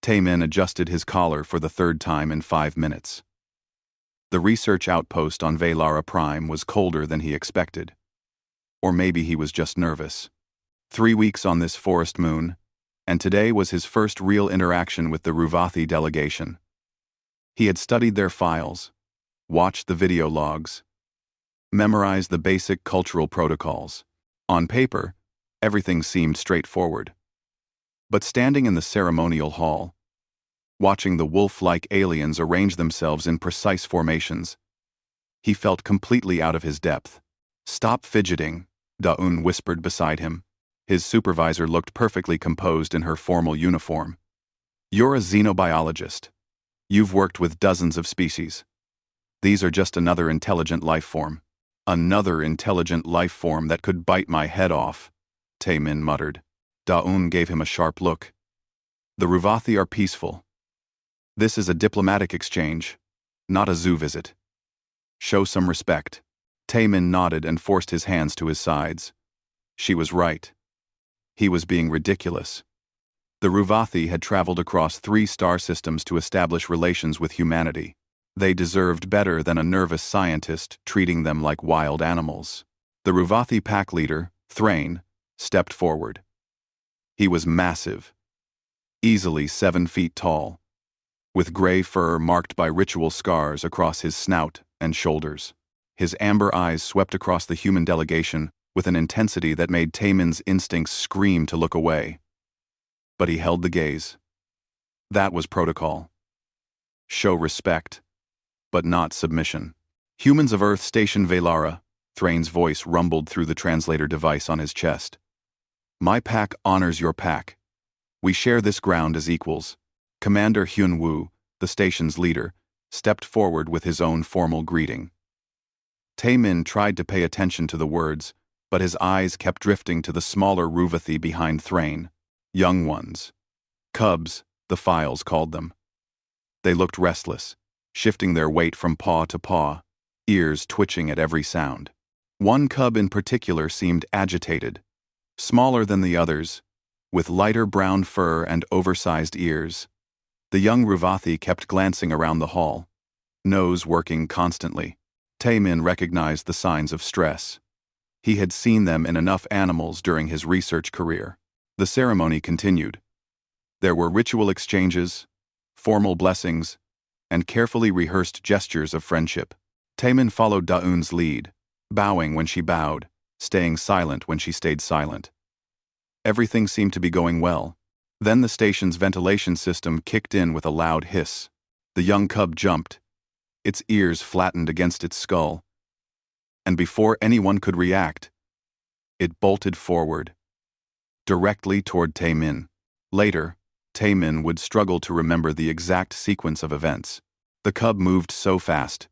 Taemin adjusted his collar for the third time in 5 minutes. The research outpost on Velara Prime was colder than he expected. Or maybe he was just nervous. 3 weeks on this forest moon, and today was his first real interaction with the Ruvathi delegation. He had studied their files, watched the video logs, memorized the basic cultural protocols. On paper, everything seemed straightforward. But standing in the ceremonial hall, watching the wolf-like aliens arrange themselves in precise formations, he felt completely out of his depth. "Stop fidgeting," Daun whispered beside him. His supervisor looked perfectly composed in her formal uniform. "You're a xenobiologist. You've worked with dozens of species. These are just another intelligent life form. Another intelligent life form that could bite my head off," Taemin muttered. Daun gave him a sharp look. "The Ruvathi are peaceful. This is a diplomatic exchange, not a zoo visit. Show some respect." Taemin nodded and forced his hands to his sides. She was right. He was being ridiculous. The Ruvathi had traveled across 3 star systems to establish relations with humanity. They deserved better than a nervous scientist treating them like wild animals. The Ruvathi pack leader, Thrain, stepped forward. He was massive, easily 7 feet tall, with gray fur marked by ritual scars across his snout and shoulders. His amber eyes swept across the human delegation with an intensity that made Taemin's instincts scream to look away. But he held the gaze. That was protocol. Show respect, but not submission. "Humans of Earth Station Velara," Thrain's voice rumbled through the translator device on his chest. "My pack honors your pack. We share this ground as equals." Commander Hyun Woo, the station's leader, stepped forward with his own formal greeting. Taemin tried to pay attention to the words, but his eyes kept drifting to the smaller Ruvathi behind Thrain. Young ones. Cubs, the files called them. They looked restless, shifting their weight from paw to paw, ears twitching at every sound. One cub in particular seemed agitated, smaller than the others, with lighter brown fur and oversized ears. The young Ruvathi kept glancing around the hall, nose working constantly. Taemin recognized the signs of stress. He had seen them in enough animals during his research career. The ceremony continued. There were ritual exchanges, formal blessings, and carefully rehearsed gestures of friendship. Taemin followed Daun's lead, bowing when she bowed, staying silent when she stayed silent. Everything seemed to be going well. Then the station's ventilation system kicked in with a loud hiss. The young cub jumped, its ears flattened against its skull, and before anyone could react, it bolted forward, directly toward Taemin. Later, Taemin would struggle to remember the exact sequence of events. The cub moved so fast.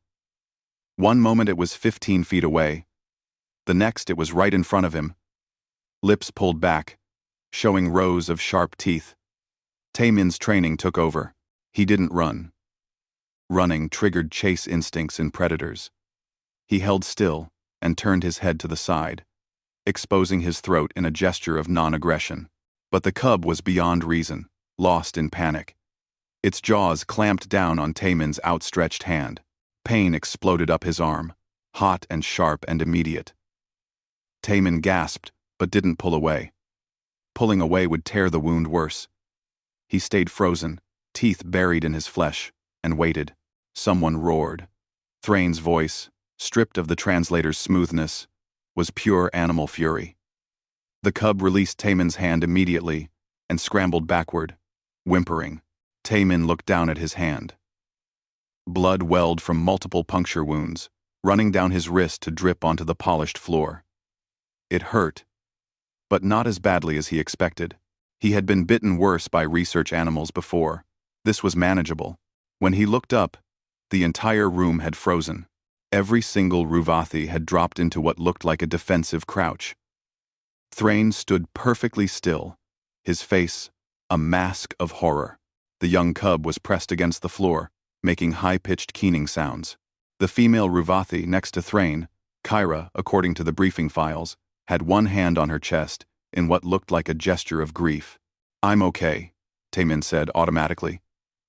One moment it was 15 feet away. The next it was right in front of him. Lips pulled back, showing rows of sharp teeth. Taemin's training took over. He didn't run. Running triggered chase instincts in predators. He held still and turned his head to the side, exposing his throat in a gesture of non-aggression. But the cub was beyond reason, lost in panic. Its jaws clamped down on Taemin's outstretched hand. Pain exploded up his arm, hot and sharp and immediate. Taemin gasped, but didn't pull away. Pulling away would tear the wound worse. He stayed frozen, teeth buried in his flesh, and waited. Someone roared. Thrain's voice, stripped of the translator's smoothness, was pure animal fury. The cub released Taemin's hand immediately and scrambled backward, whimpering. Taemin looked down at his hand. Blood welled from multiple puncture wounds, running down his wrist to drip onto the polished floor. It hurt, but not as badly as he expected. He had been bitten worse by research animals before. This was manageable. When he looked up, the entire room had frozen. Every single Ruvathi had dropped into what looked like a defensive crouch. Thrain stood perfectly still, his face a mask of horror. The young cub was pressed against the floor, making high-pitched keening sounds. The female Ruvathi next to Thrain, Kyra, according to the briefing files, had one hand on her chest in what looked like a gesture of grief. "I'm okay," Taemin said automatically.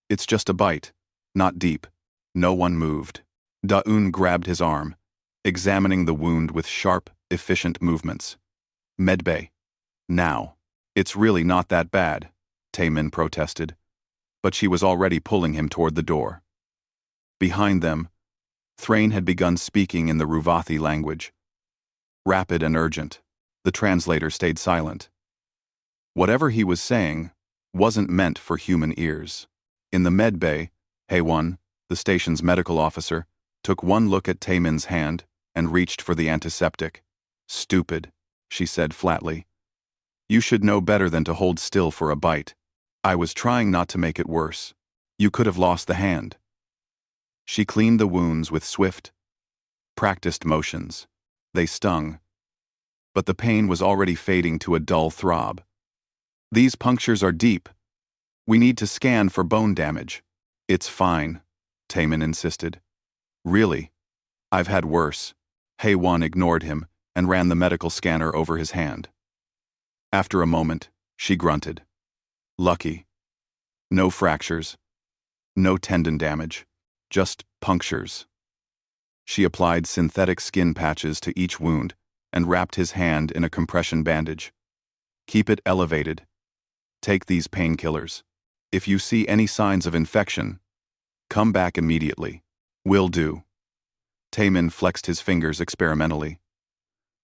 It's just a bite. Not deep. No one moved. Daun grabbed his arm, examining the wound with sharp, efficient movements. Medbay. Now. It's really not that bad, Taemin protested. But she was already pulling him toward the door. Behind them, Thrain had begun speaking in the Ruvathi language. Rapid and urgent. The translator stayed silent. Whatever he was saying wasn't meant for human ears. In the med bay, Haewon, the station's medical officer, took one look at Taemin's hand and reached for the antiseptic. Stupid, she said flatly. You should know better than to hold still for a bite. I was trying not to make it worse. You could have lost the hand. She cleaned the wounds with swift, practiced motions. They stung. But the pain was already fading to a dull throb. These punctures are deep. We need to scan for bone damage. It's fine, Taemin insisted. Really? I've had worse. Haewon ignored him and ran the medical scanner over his hand. After a moment, she grunted. Lucky. No fractures. No tendon damage. Just punctures. She applied synthetic skin patches to each wound and wrapped his hand in a compression bandage. Keep it elevated. Take these painkillers. If you see any signs of infection, come back immediately. Will do. Taemin flexed his fingers experimentally.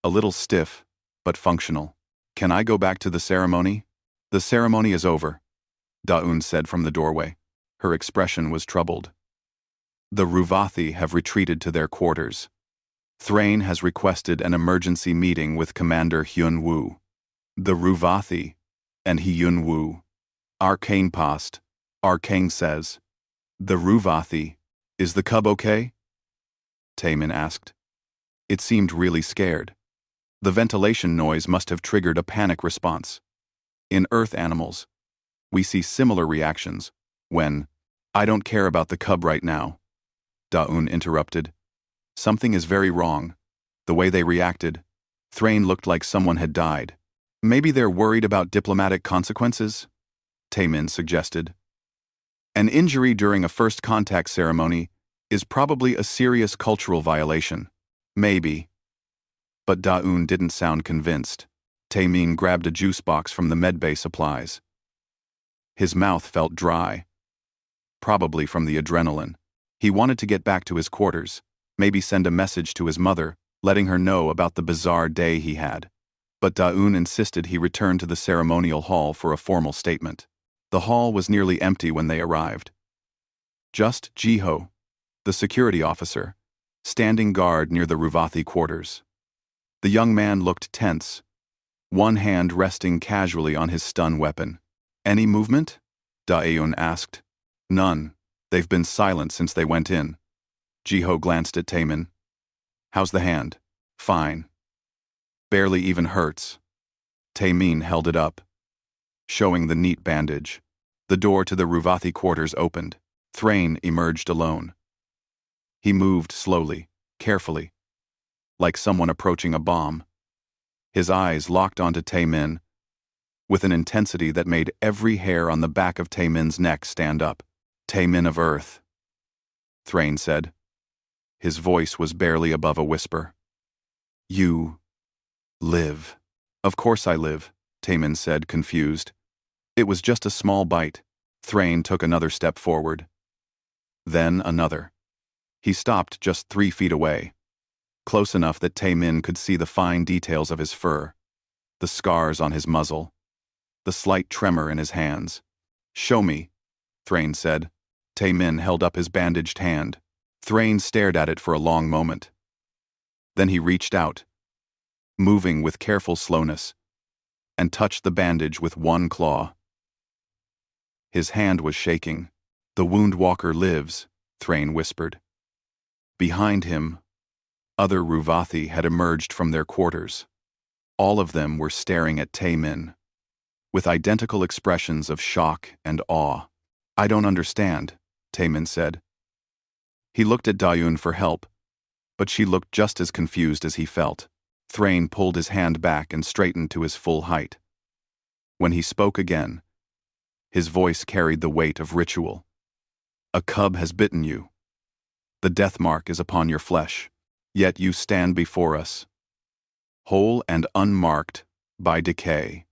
A little stiff, but functional. Can I go back to the ceremony? The ceremony is over, Daun said from the doorway. Her expression was troubled. The Ruvathi have retreated to their quarters. Thrain has requested an emergency meeting with Commander Hyun-woo. The Ruvathi and Hyun-woo. Arcane Post. Arcane says. The Ruvathi. Is the cub okay? Taemin asked. It seemed really scared. The ventilation noise must have triggered a panic response. In Earth animals, we see similar reactions when, I don't care about the cub right now, Daun interrupted. Something is very wrong. The way they reacted. Thrain looked like someone had died. Maybe they're worried about diplomatic consequences? Taemin suggested. An injury during a first contact ceremony is probably a serious cultural violation. Maybe. But Daun didn't sound convinced. Taemin grabbed a juice box from the medbay supplies. His mouth felt dry. Probably from the adrenaline. He wanted to get back to his quarters, maybe send a message to his mother, letting her know about the bizarre day he had. But Daun insisted he return to the ceremonial hall for a formal statement. The hall was nearly empty when they arrived. Just Jiho, the security officer, standing guard near the Ruvathi quarters. The young man looked tense, one hand resting casually on his stun weapon. Any movement? Daeun asked. None. They've been silent since they went in. Jiho glanced at Taemin. How's the hand? Fine. Barely even hurts. Taemin held it up, showing the neat bandage. The door to the Ruvathi quarters opened. Thrain emerged alone. He moved slowly, carefully, like someone approaching a bomb. His eyes locked onto Taemin with an intensity that made every hair on the back of Taemin's neck stand up. Taemin of Earth, Thrain said. His voice was barely above a whisper. You live. Of course I live, Taemin said, confused. It was just a small bite. Thrain took another step forward. Then another. He stopped just 3 feet away, close enough that Taemin could see the fine details of his fur, the scars on his muzzle, the slight tremor in his hands. Show me, Thrain said. Taemin held up his bandaged hand. Thrain stared at it for a long moment. Then he reached out, moving with careful slowness, and touched the bandage with one claw. His hand was shaking. The wound walker lives, Thrain whispered. Behind him, other Ruvathi had emerged from their quarters. All of them were staring at Taemin, with identical expressions of shock and awe. I don't understand, Taemin said. He looked at Daun for help, but she looked just as confused as he felt. Thrain pulled his hand back and straightened to his full height. When he spoke again, His voice carried the weight of ritual. A cub has bitten you. The death mark is upon your flesh, yet you stand before us, whole and unmarked by decay.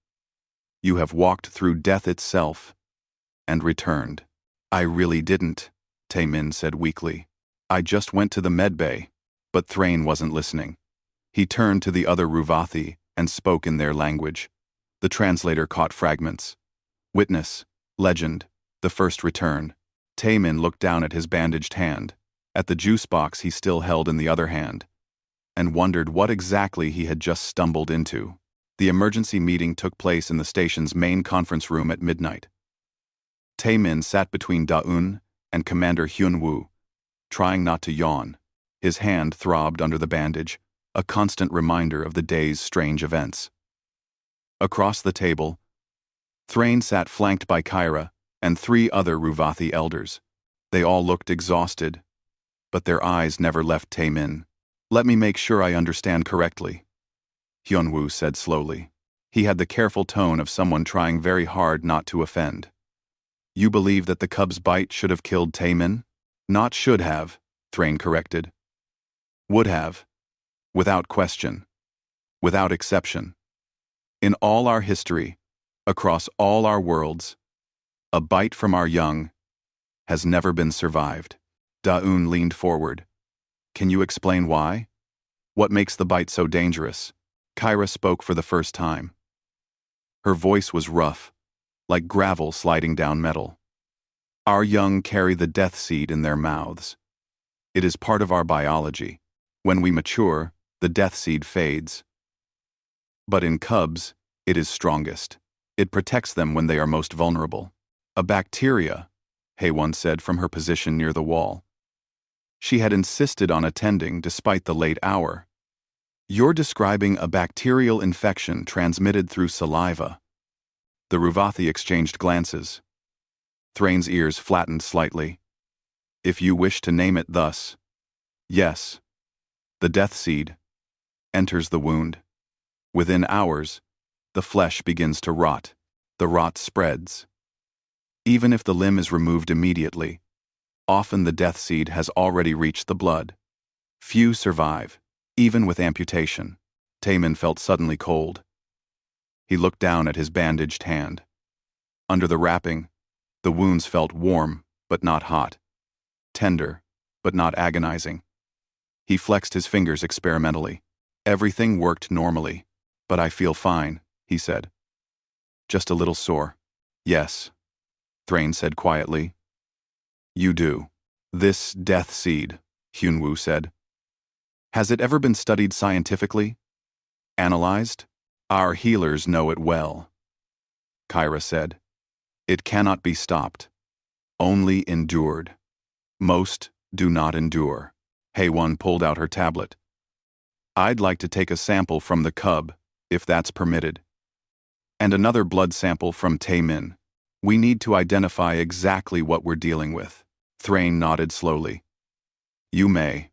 You have walked through death itself and returned. I really didn't, Taemin said weakly. I just went to the medbay. But Thrain wasn't listening. He turned to the other Ruvathi and spoke in their language. The translator caught fragments. Witness, legend, the first return. Taemin looked down at his bandaged hand, at the juice box he still held in the other hand, and wondered what exactly he had just stumbled into. The emergency meeting took place in the station's main conference room at midnight. Taemin sat between Da-un and Commander Hyun-woo, trying not to yawn. His hand throbbed under the bandage, a constant reminder of the day's strange events. Across the table, Thrain sat flanked by Kyra and 3 other Ruvathi elders. They all looked exhausted, but their eyes never left Taemin. Let me make sure I understand correctly, Hyun-woo said slowly. He had the careful tone of someone trying very hard not to offend. You believe that the cub's bite should have killed Taemin? Not should have, Thrain corrected. Would have. Without question. Without exception. In all our history, across all our worlds, a bite from our young has never been survived. Da-un leaned forward. Can you explain why? What makes the bite so dangerous? Kyra spoke for the first time. Her voice was rough, like gravel sliding down metal. Our young carry the death seed in their mouths. It is part of our biology. When we mature, the death seed fades. But in cubs, it is strongest. It protects them when they are most vulnerable. A bacteria, Haewon said from her position near the wall. She had insisted on attending despite the late hour. You're describing a bacterial infection transmitted through saliva. The Ruvathi exchanged glances. Thrain's ears flattened slightly. If you wish to name it thus. Yes. The death seed enters the wound. Within hours, the flesh begins to rot. The rot spreads. Even if the limb is removed immediately, often the death seed has already reached the blood. Few survive, even with amputation. Taemin felt suddenly cold. He looked down at his bandaged hand. Under the wrapping, the wounds felt warm, but not hot. Tender, but not agonizing. He flexed his fingers experimentally. Everything worked normally. But I feel fine, he said. Just a little sore. Yes, Thrain said quietly. You do. This death seed, Hyun-woo said. Has it ever been studied scientifically? Analyzed? Our healers know it well. Kyra said. It cannot be stopped. Only endured. Most do not endure. Haewon pulled out her tablet. I'd like to take a sample from the cub, if that's permitted. And another blood sample from Taemin. We need to identify exactly what we're dealing with. Thrain nodded slowly. You may.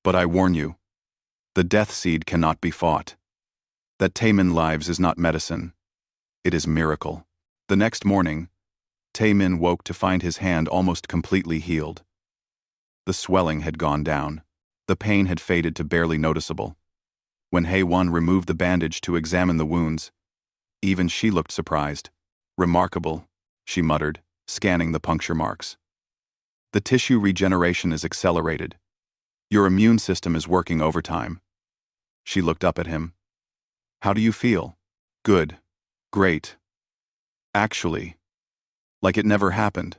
But I warn you, the death seed cannot be fought. That Taemin lives is not medicine. It is miracle. The next morning, Taemin woke to find his hand almost completely healed. The swelling had gone down. The pain had faded to barely noticeable. When Haewon removed the bandage to examine the wounds, even she looked surprised. Remarkable, she muttered, scanning the puncture marks. The tissue regeneration is accelerated. Your immune system is working overtime. She looked up at him. How do you feel? Good. Great. Actually, like it never happened.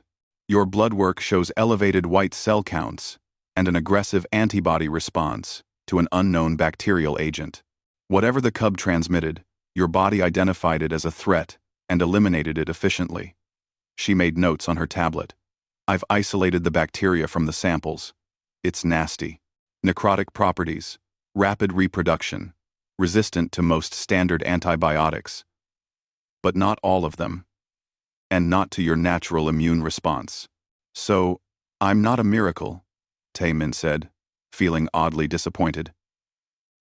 Your blood work shows elevated white cell counts and an aggressive antibody response to an unknown bacterial agent. Whatever the cub transmitted, your body identified it as a threat and eliminated it efficiently. She made notes on her tablet. I've isolated the bacteria from the samples. It's nasty. Necrotic properties, rapid reproduction, resistant to most standard antibiotics. But not all of them. And not to your natural immune response. So, I'm not a miracle, Taemin said, feeling oddly disappointed.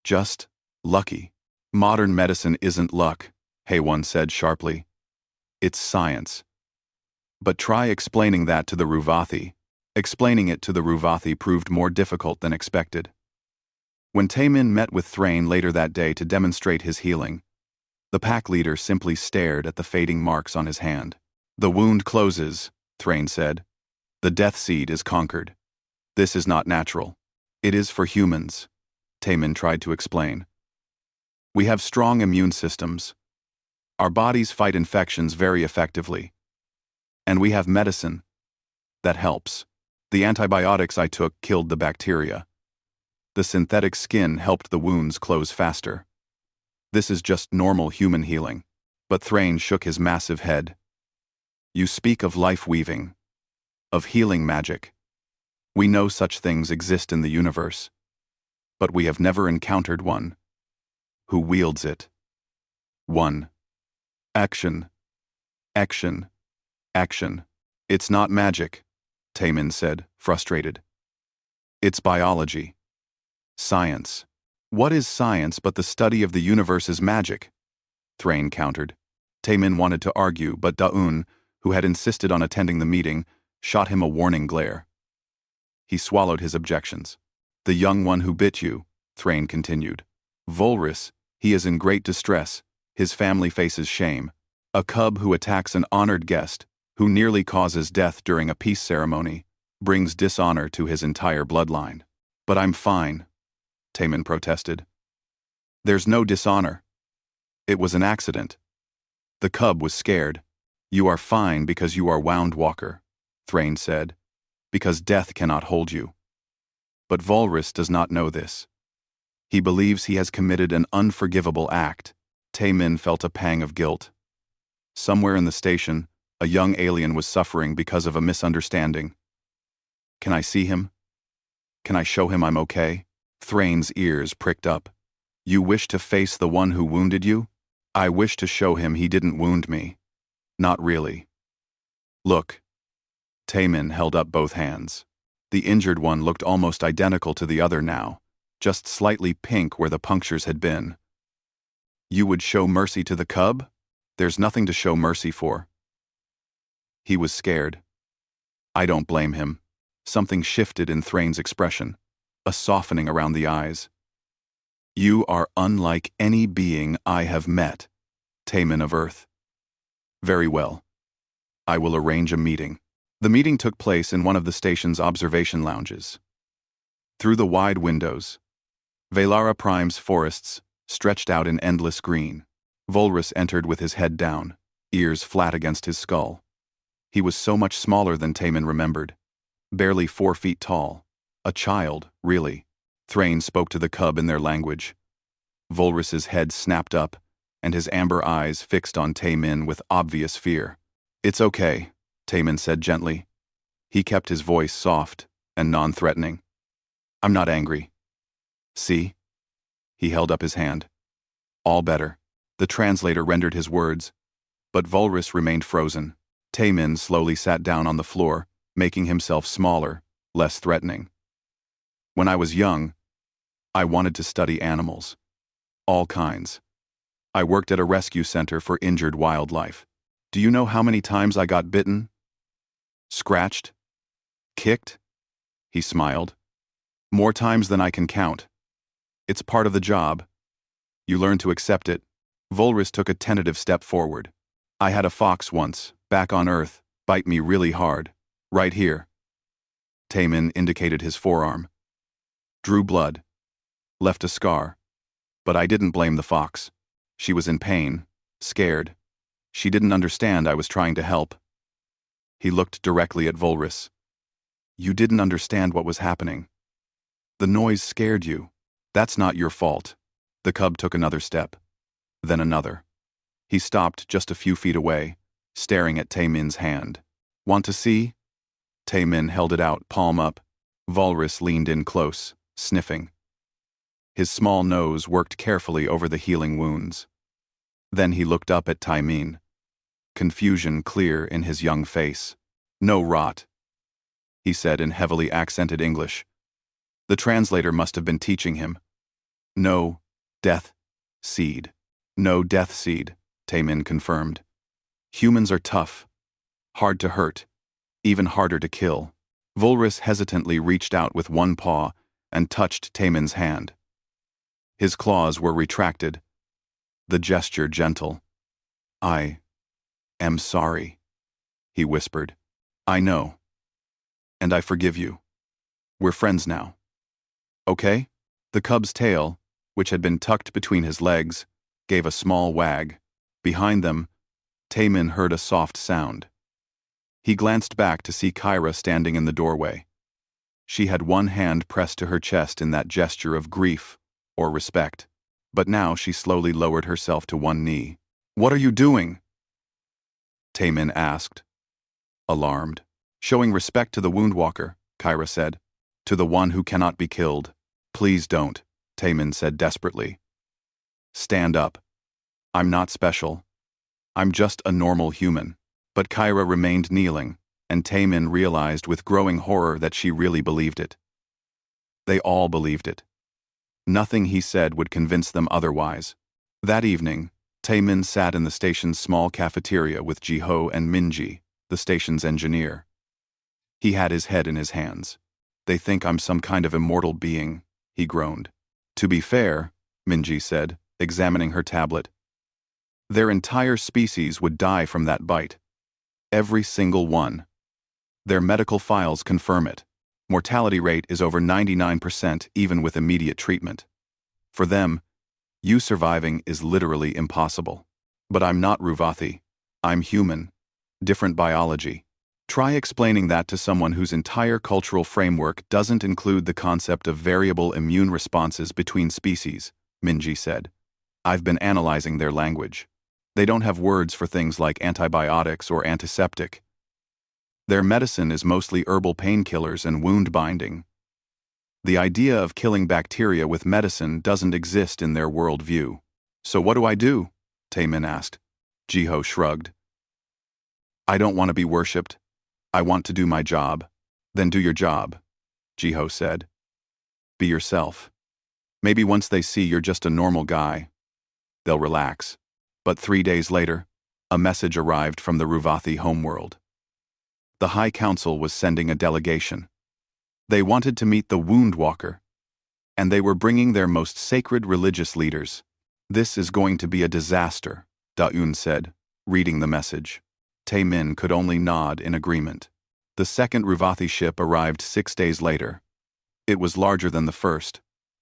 Just lucky. Modern medicine isn't luck, Haewon said sharply. It's science. But try explaining that to the Ruvathi. Explaining it to the Ruvathi proved more difficult than expected. When Taemin met with Thrain later that day to demonstrate his healing, the pack leader simply stared at the fading marks on his hand. "The wound closes," Thrain said. "The death seed is conquered. This is not natural. It is for humans," Taemin tried to explain. "We have strong immune systems. Our bodies fight infections very effectively. And we have medicine. That helps. The antibiotics I took killed the bacteria. The synthetic skin helped the wounds close faster. This is just normal human healing." But Thrain shook his massive head. "You speak of life-weaving, of healing magic. We know such things exist in the universe, but we have never encountered one. Who wields it? One. Action. Action. Action. It's not magic," Taemin said, frustrated. "It's biology. Science. What is science but the study of the universe's magic?" Thrain countered. Taemin wanted to argue, but Daun, who had insisted on attending the meeting, shot him a warning glare. He swallowed his objections. "The young one who bit you," Thrain continued. "Volrus, he is in great distress. His family faces shame. A cub who attacks an honored guest, who nearly causes death during a peace ceremony, brings dishonor to his entire bloodline." "But I'm fine," Taemin protested. "There's no dishonor. It was an accident. The cub was scared." "You are fine because you are Wound Walker," Thrain said, "because death cannot hold you. But Volrus does not know this. He believes he has committed an unforgivable act." Taemin felt a pang of guilt. Somewhere in the station, a young alien was suffering because of a misunderstanding. "Can I see him? Can I show him I'm okay?" Thrain's ears pricked up. "You wish to face the one who wounded you?" "I wish to show him he didn't wound me. Not really. Look." Taemin held up both hands. The injured one looked almost identical to the other now, just slightly pink where the punctures had been. "You would show mercy to the cub? There's nothing to show mercy for." He was scared. I don't blame him. Something shifted in Thrain's expression, a softening around the eyes. "You are unlike any being I have met, Taemin of Earth." "Very well. I will arrange a meeting." The meeting took place in one of the station's observation lounges. Through the wide windows, Velara Prime's forests stretched out in endless green. Volrus entered with his head down, ears flat against his skull. He was so much smaller than Taemin remembered. Barely 4 feet tall. A child, really. Thrain spoke to the cub in their language. Volrus's head snapped up, and his amber eyes fixed on Taemin with obvious fear. "It's okay," Taemin said gently. He kept his voice soft and non-threatening. "I'm not angry. See?" He held up his hand. "All better." The translator rendered his words, but Volrus remained frozen. Taemin slowly sat down on the floor, making himself smaller, less threatening. "When I was young, I wanted to study animals. All kinds. I worked at a rescue center for injured wildlife. Do you know how many times I got bitten? Scratched? Kicked?" He smiled. "More times than I can count. It's part of the job. You learn to accept it." Volrus took a tentative step forward. "I had a fox once, back on Earth, bite me really hard. Right here." Taemin indicated his forearm. "Drew blood. Left a scar. But I didn't blame the fox. She was in pain, scared. She didn't understand I was trying to help." He looked directly at Volrus. "You didn't understand what was happening. The noise scared you. That's not your fault." The cub took another step. Then another. He stopped just a few feet away, staring at Taemin's hand. "Want to see?" Taemin held it out, palm up. Volrus leaned in close, sniffing. His small nose worked carefully over the healing wounds. Then he looked up at Taemin, confusion clear in his young face. "No rot," he said in heavily accented English. The translator must have been teaching him. "No death seed. No death seed," Taemin confirmed. "Humans are tough, Hard to hurt, even harder to kill. Volrus hesitantly reached out with one paw and touched Taymin's hand. His claws were retracted, the gesture gentle. I am sorry, he whispered. I know. And I forgive you. We're friends now. Okay? The cub's tail, which had been tucked between his legs, gave a small wag. Behind them, Taymin heard a soft sound. He glanced back to see Kyra standing in the doorway. She had one hand pressed to her chest in that gesture of grief or respect, but now she slowly lowered herself to one knee. What are you doing? Taymin asked, alarmed. Showing respect to the Woundwalker, Kyra said. To the one who cannot be killed. Please don't, Taymin said desperately. Stand up. I'm not special. I'm just a normal human. But Kyra remained kneeling, and Taymin realized with growing horror that she really believed it. They all believed it. Nothing he said would convince them otherwise. That evening, Taymin sat in the station's small cafeteria with Jiho and Minji, the station's engineer. He had his head in his hands. They think I'm some kind of immortal being, he groaned. To be fair, Minji said, examining her tablet. Their entire species would die from that bite. Every single one. Their medical files confirm it. Mortality rate is over 99% even with immediate treatment. For them, you surviving is literally impossible. But I'm not Ruvathi. I'm human. Different biology. Try explaining that to someone whose entire cultural framework doesn't include the concept of variable immune responses between species, Minji said. I've been analyzing their language. They don't have words for things like antibiotics or antiseptic. Their medicine is mostly herbal painkillers and wound binding. The idea of killing bacteria with medicine doesn't exist in their worldview. So what do I do? Taymin asked. Jiho shrugged. I don't want to be worshipped. I want to do my job. Then do your job, Jiho said. Be yourself. Maybe once they see you're just a normal guy, they'll relax. But 3 days later, a message arrived from the Ruvathi homeworld. The High Council was sending a delegation. They wanted to meet the Woundwalker, and they were bringing their most sacred religious leaders. This is going to be a disaster, Daun said, reading the message. Taymin could only nod in agreement. The second Ruvathi ship arrived 6 days later. It was larger than the first,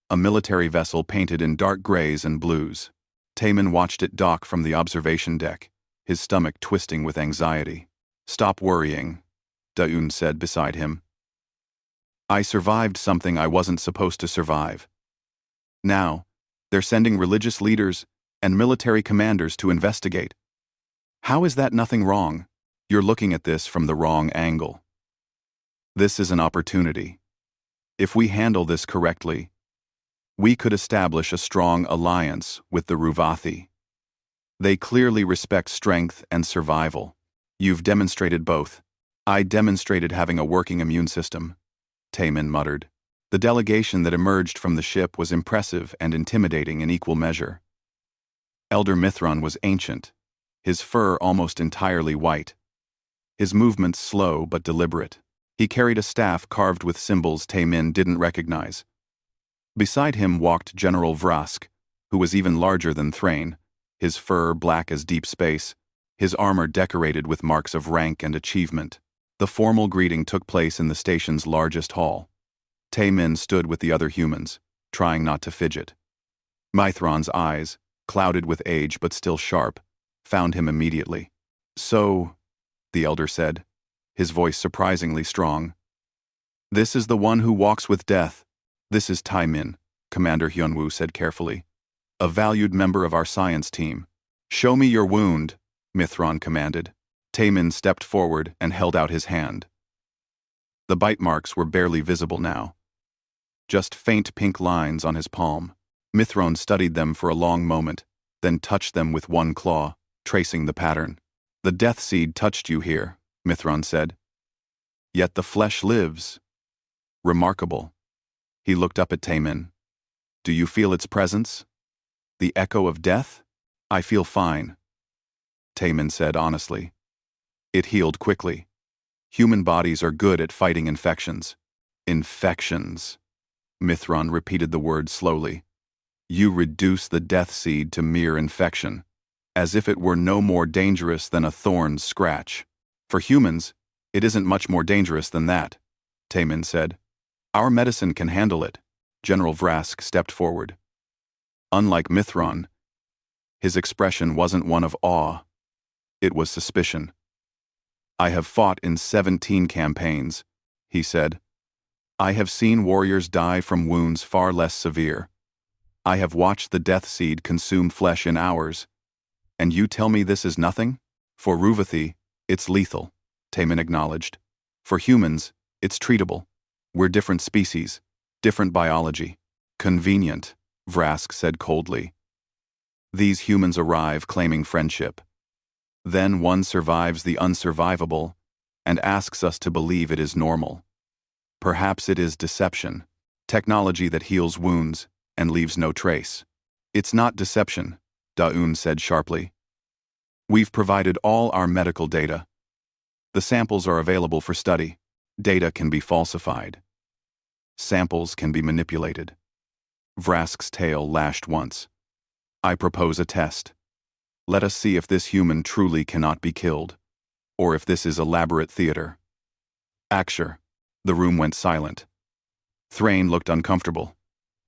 a military vessel painted in dark grays and blues. Taymin watched it dock from the observation deck, his stomach twisting with anxiety. Stop worrying, Daun said beside him. I survived something I wasn't supposed to survive. Now, they're sending religious leaders and military commanders to investigate. How is that nothing wrong? You're looking at this from the wrong angle. This is an opportunity. If we handle this correctly, we could establish a strong alliance with the Ruvathi. They clearly respect strength and survival. You've demonstrated both. I demonstrated having a working immune system, Taymin muttered. The delegation that emerged from the ship was impressive and intimidating in equal measure. Elder Mithron was ancient, his fur almost entirely white. His movements slow but deliberate. He carried a staff carved with symbols Taymin didn't recognize. Beside him walked General Vrask, who was even larger than Thrain, his fur black as deep space, his armor decorated with marks of rank and achievement. The formal greeting took place in the station's largest hall. Taymin stood with the other humans, trying not to fidget. Mithron's eyes, clouded with age but still sharp, found him immediately. So, the elder said, his voice surprisingly strong. This is the one who walks with death. This is Taymin, Commander Hyunwoo said carefully. A valued member of our science team. Show me your wound, Mithron commanded. Taymin stepped forward and held out his hand. The bite marks were barely visible now. Just faint pink lines on his palm. Mithron studied them for a long moment, then touched them with one claw, tracing the pattern. The death seed touched you here, Mithron said. Yet the flesh lives. Remarkable. He looked up at Taymin. Do you feel its presence? The echo of death? I feel fine, Taymin said honestly. It healed quickly. Human bodies are good at fighting infections. Infections. Mithron repeated the word slowly. You reduce the death seed to mere infection, as if it were no more dangerous than a thorn's scratch. For humans, it isn't much more dangerous than that, Taemin said. Our medicine can handle it. General Vrask stepped forward. Unlike Mithron, his expression wasn't one of awe. It was suspicion. I have fought in 17 campaigns, he said. I have seen warriors die from wounds far less severe. I have watched the death seed consume flesh in hours. And you tell me this is nothing? For Ruvathi, it's lethal, Taemin acknowledged. For humans, it's treatable. We're different species, different biology. Convenient, Vrask said coldly. These humans arrive claiming friendship. Then one survives the unsurvivable and asks us to believe it is normal. Perhaps it is deception, technology that heals wounds and leaves no trace. It's not deception, Daun said sharply. We've provided all our medical data. The samples are available for study. Data can be falsified. Samples can be manipulated. Vrask's tail lashed once. I propose a test. Let us see if this human truly cannot be killed, or if this is elaborate theater. Aksher. The room went silent. Thrain looked uncomfortable.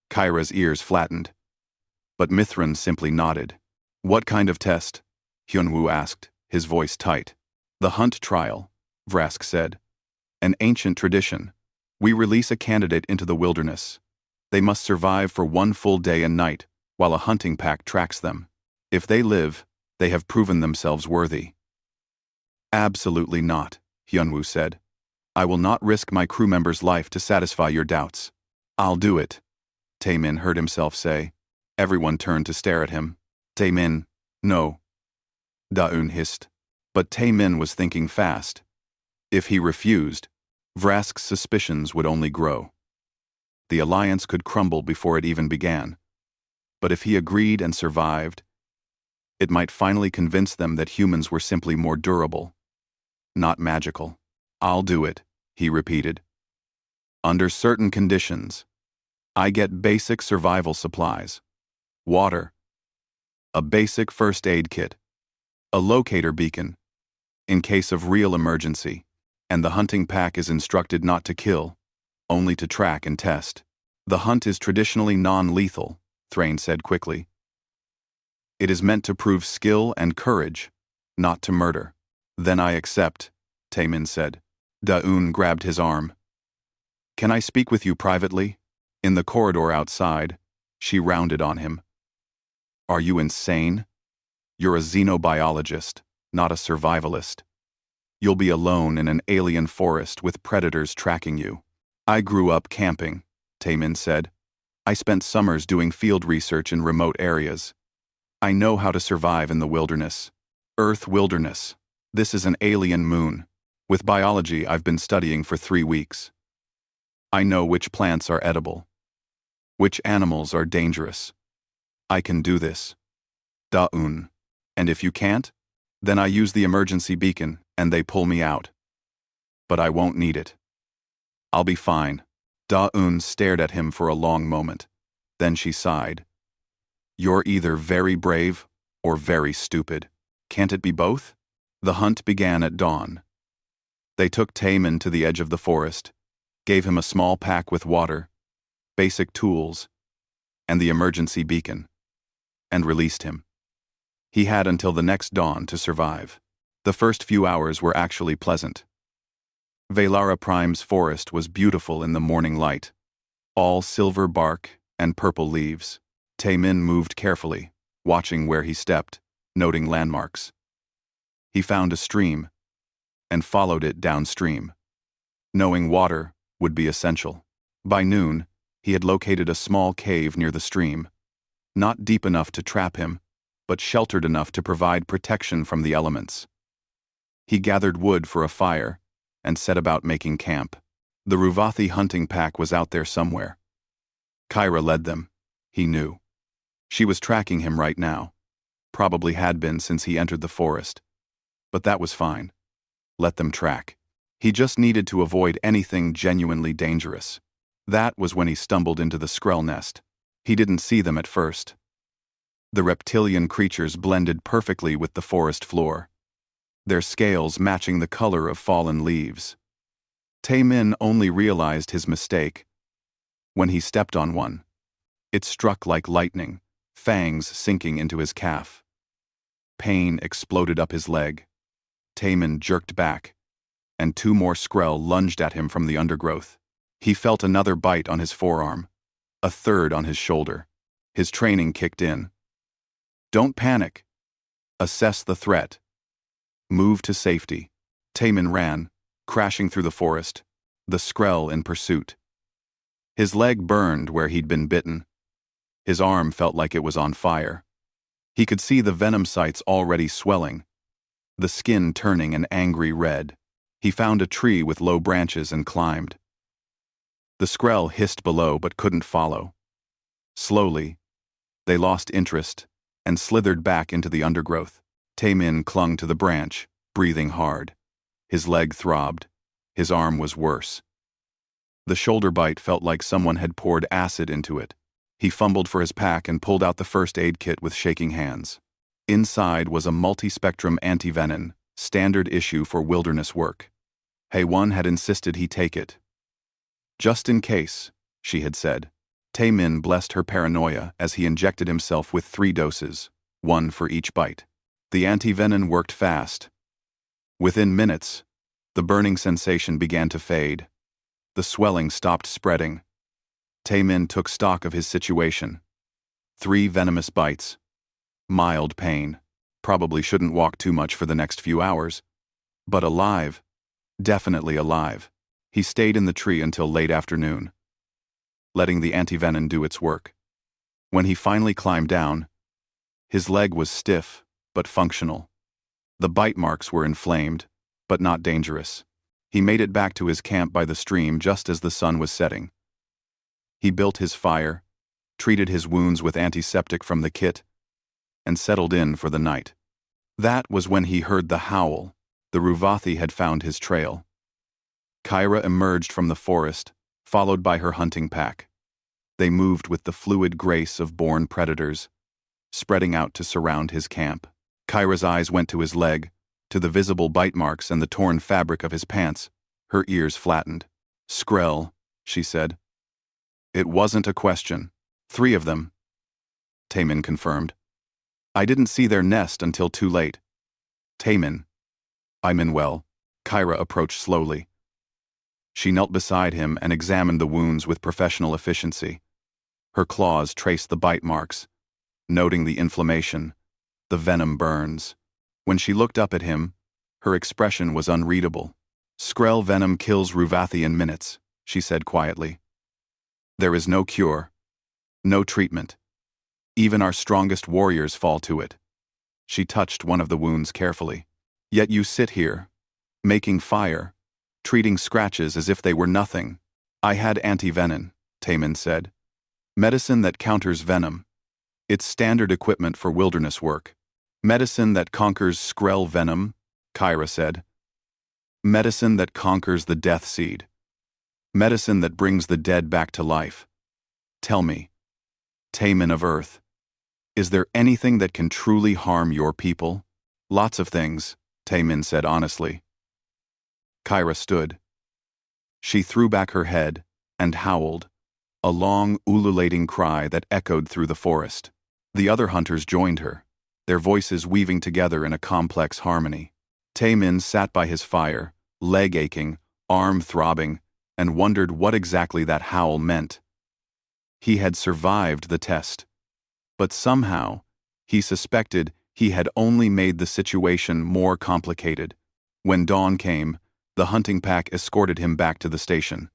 Kyra's ears flattened. But Mithrin simply nodded. What kind of test? Hyunwoo asked, his voice tight. The hunt trial, Vrask said. An ancient tradition. We release a candidate into the wilderness. They must survive for one full day and night, while a hunting pack tracks them. If they live, they have proven themselves worthy. Absolutely not, Hyunwoo said. I will not risk my crew member's life to satisfy your doubts. I'll do it, Taemin heard himself say. Everyone turned to stare at him. Taemin, no. Daun hissed. But Taemin was thinking fast. If he refused, Vrask's suspicions would only grow. The alliance could crumble before it even began. But if he agreed and survived, it might finally convince them that humans were simply more durable, not magical. I'll do it, he repeated. Under certain conditions, I get basic survival supplies. Water, a basic first aid kit, a locator beacon, in case of real emergency, and the hunting pack is instructed not to kill, only to track and test. The hunt is traditionally non-lethal, Thrain said quickly. It is meant to prove skill and courage, not to murder. Then I accept, Taemin said. Daun grabbed his arm. Can I speak with you privately? In the corridor outside, she rounded on him. Are you insane? You're a xenobiologist, not a survivalist. You'll be alone in an alien forest with predators tracking you. I grew up camping, Taemin said. I spent summers doing field research in remote areas. I know how to survive in the wilderness. Earth wilderness. This is an alien moon. With biology I've been studying for 3 weeks. I know which plants are edible. Which animals are dangerous. I can do this. Daun. And if you can't, then I use the emergency beacon and they pull me out. But I won't need it. I'll be fine. Daun stared at him for a long moment. Then she sighed. You're either very brave or very stupid. Can't it be both? The hunt began at dawn. They took Taemin to the edge of the forest, gave him a small pack with water, basic tools, and the emergency beacon, and released him. He had until the next dawn to survive. The first few hours were actually pleasant. Velara Prime's forest was beautiful in the morning light, all silver bark and purple leaves. Taemin moved carefully, watching where he stepped, noting landmarks. He found a stream and followed it downstream. Knowing water would be essential. By noon, he had located a small cave near the stream, not deep enough to trap him, but sheltered enough to provide protection from the elements. He gathered wood for a fire and set about making camp. The Ruvathi hunting pack was out there somewhere. Kyra led them, he knew. She was tracking him right now, probably had been since he entered the forest. But that was fine. Let them track. He just needed to avoid anything genuinely dangerous. That was when he stumbled into the Skrull nest. He didn't see them at first. The reptilian creatures blended perfectly with the forest floor, their scales matching the color of fallen leaves. Tae-min only realized his mistake when he stepped on one. It struck like lightning, fangs sinking into his calf. Pain exploded up his leg. Tae-min jerked back, and two more Skrull lunged at him from the undergrowth. He felt another bite on his forearm, a third on his shoulder. His training kicked in. Don't panic. Assess the threat. Move to safety. Tae-min ran, crashing through the forest, the Skrull in pursuit. His leg burned where he'd been bitten. His arm felt like it was on fire. He could see the venom sites already swelling, the skin turning an angry red. He found a tree with low branches and climbed. The Skrull hissed below but couldn't follow. Slowly, they lost interest and slithered back into the undergrowth. Tae-min clung to the branch, breathing hard. His leg throbbed. His arm was worse. The shoulder bite felt like someone had poured acid into it. He fumbled for his pack and pulled out the first aid kit with shaking hands. Inside was a multi-spectrum antivenin, standard issue for wilderness work. Hae-won had insisted he take it. Just in case, she had said. Tae-min blessed her paranoia as he injected himself with 3 doses, 1 for each bite. The antivenin worked fast. Within minutes, the burning sensation began to fade. The swelling stopped spreading. Tae-min took stock of his situation. 3 venomous bites. Mild pain. Probably shouldn't walk too much for the next few hours. But alive. Definitely alive. He stayed in the tree until late afternoon, letting the antivenin do its work. When he finally climbed down, his leg was stiff but functional. The bite marks were inflamed, but not dangerous. He made it back to his camp by the stream just as the sun was setting. He built his fire, treated his wounds with antiseptic from the kit, and settled in for the night. That was when he heard the howl. The Ruvathi had found his trail. Kyra emerged from the forest, followed by her hunting pack. They moved with the fluid grace of born predators, spreading out to surround his camp. Kyra's eyes went to his leg, to the visible bite marks and the torn fabric of his pants. Her ears flattened. Skrull, she said. It wasn't a question. 3 of them. Tae-min confirmed. I didn't see their nest until too late. Tae-min. I'm in well. Kyra approached slowly. She knelt beside him and examined the wounds with professional efficiency. Her claws traced the bite marks, noting the inflammation, the venom burns. When she looked up at him, her expression was unreadable. Skrull venom kills Ruvathi in minutes, she said quietly. There is no cure, no treatment. Even our strongest warriors fall to it. She touched one of the wounds carefully. Yet you sit here, making fire, treating scratches as if they were nothing. I had antivenin, Tae-min said. Medicine that counters venom. It's standard equipment for wilderness work. Medicine that conquers Skrull venom, Kyra said. Medicine that conquers the death seed. Medicine that brings the dead back to life. Tell me, Tae-min of Earth, is there anything that can truly harm your people? Lots of things, Tae-min said honestly. Kyra stood. She threw back her head and howled, a long, ululating cry that echoed through the forest. The other hunters joined her, their voices weaving together in a complex harmony. Tae-min sat by his fire, leg aching, arm throbbing, and wondered what exactly that howl meant. He had survived the test, but somehow, he suspected he had only made the situation more complicated. When dawn came, the hunting pack escorted him back to the station.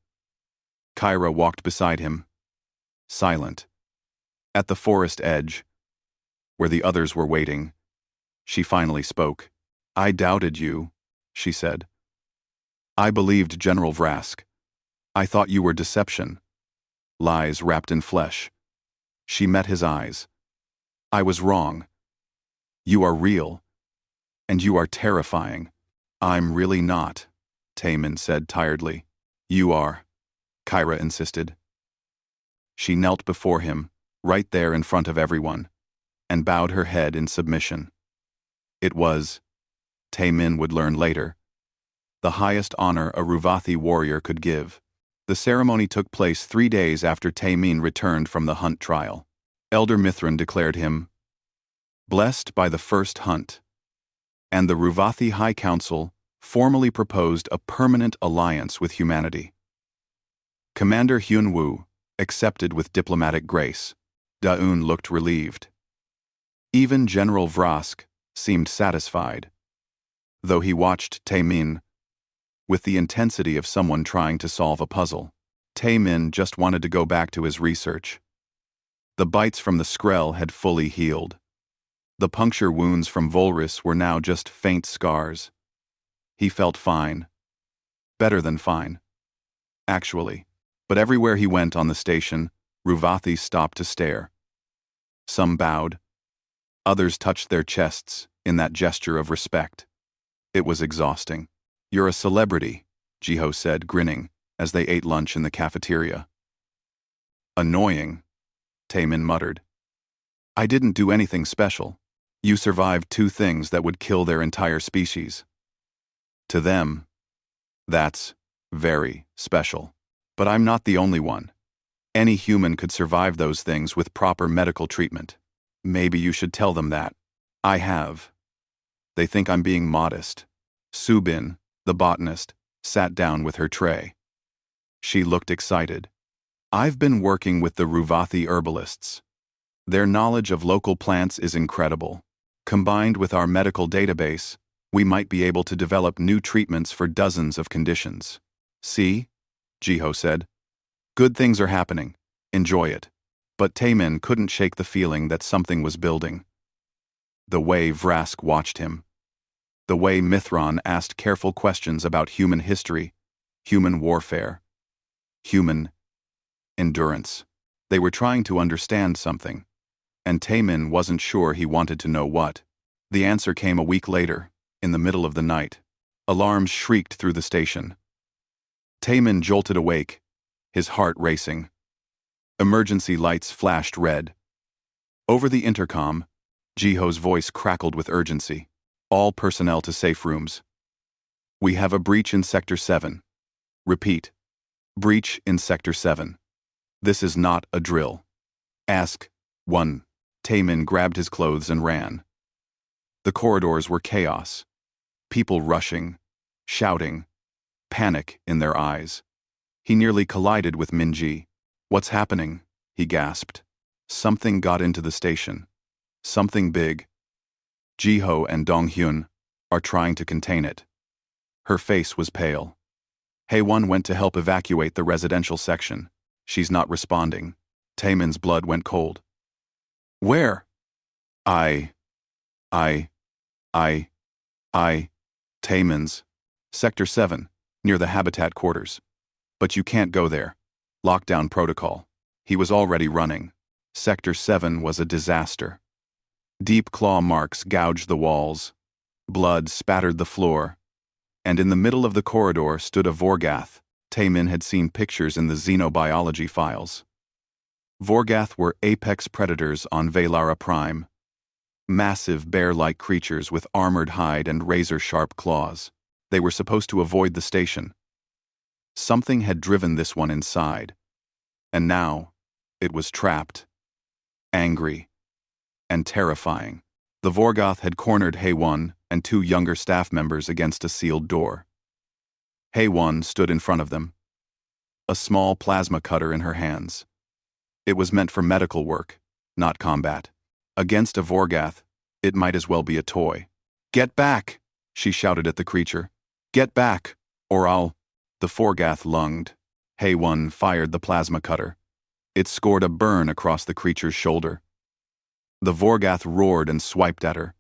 Kyra walked beside him, silent. At the forest edge, where the others were waiting, she finally spoke. I doubted you, she said. I believed General Vrask. I thought you were deception. Lies wrapped in flesh. She met his eyes. I was wrong. You are real. And you are terrifying. I'm really not, Taemin said tiredly. You are, Kyra insisted. She knelt before him, right there in front of everyone, and bowed her head in submission. It was, Taemin would learn later, the highest honor a Ruvathi warrior could give. The ceremony took place 3 days after Taemin returned from the hunt trial. Elder Mithran declared him blessed by the first hunt, and the Ruvathi High Council formally proposed a permanent alliance with humanity. Commander Hyun-woo accepted with diplomatic grace. Daun looked relieved. Even General Vrask seemed satisfied, though he watched Taemin with the intensity of someone trying to solve a puzzle. Taemin just wanted to go back to his research. The bites from the Skrell had fully healed. The puncture wounds from Volrus were now just faint scars. He felt fine. Better than fine. Actually. But everywhere he went on the station, Ruvathi stopped to stare. Some bowed. Others touched their chests in that gesture of respect. It was exhausting. You're a celebrity, Jiho said, grinning, as they ate lunch in the cafeteria. Annoying, Taemin muttered. I didn't do anything special. You survived 2 things that would kill their entire species. To them, that's very special. But I'm not the only one. Any human could survive those things with proper medical treatment. Maybe you should tell them that. I have. They think I'm being modest. Subin, the botanist, sat down with her tray. She looked excited. I've been working with the Ruvathi herbalists. Their knowledge of local plants is incredible. Combined with our medical database, we might be able to develop new treatments for dozens of conditions. See? Jiho said. Good things are happening. Enjoy it. But Taemin couldn't shake the feeling that something was building. The way Vrask watched him. The way Mithran asked careful questions about human history, human warfare, human endurance. They were trying to understand something, and Taemin wasn't sure he wanted to know what. The answer came a week later, in the middle of the night. Alarms shrieked through the station. Taemin jolted awake, his heart racing. Emergency lights flashed red. Over the intercom, Jiho's voice crackled with urgency. All personnel to safe rooms. We have a breach in Sector 7. Repeat. Breach in Sector 7. This is not a drill. Ask. 1. Taemin grabbed his clothes and ran. The corridors were chaos. People rushing, shouting, panic in their eyes. He nearly collided with Minji. What's happening? He gasped. Something got into the station. Something big. Jiho and Donghyun are trying to contain it. Her face was pale. Haewon went to help evacuate the residential section. She's not responding. Taemin's blood went cold. Where? Taemin's. Sector 7, near the habitat quarters. But you can't go there. Lockdown protocol. He was already running. Sector 7 was a disaster. Deep claw marks gouged the walls. Blood spattered the floor. And in the middle of the corridor stood a Vorgath. Taemin had seen pictures in the xenobiology files. Vorgath were apex predators on Velara Prime. Massive bear-like creatures with armored hide and razor-sharp claws. They were supposed to avoid the station. Something had driven this one inside. And now, it was trapped. Angry. And terrifying. The Vorgath had cornered Haewon and 2 younger staff members against a sealed door. Haewon stood in front of them. A small plasma cutter in her hands. It was meant for medical work, not combat. Against a Vorgath, it might as well be a toy. Get back, she shouted at the creature. Get back, or I'll... The Vorgath lunged. Haewon fired the plasma cutter. It scored a burn across the creature's shoulder. The Vorgath roared and swiped at her.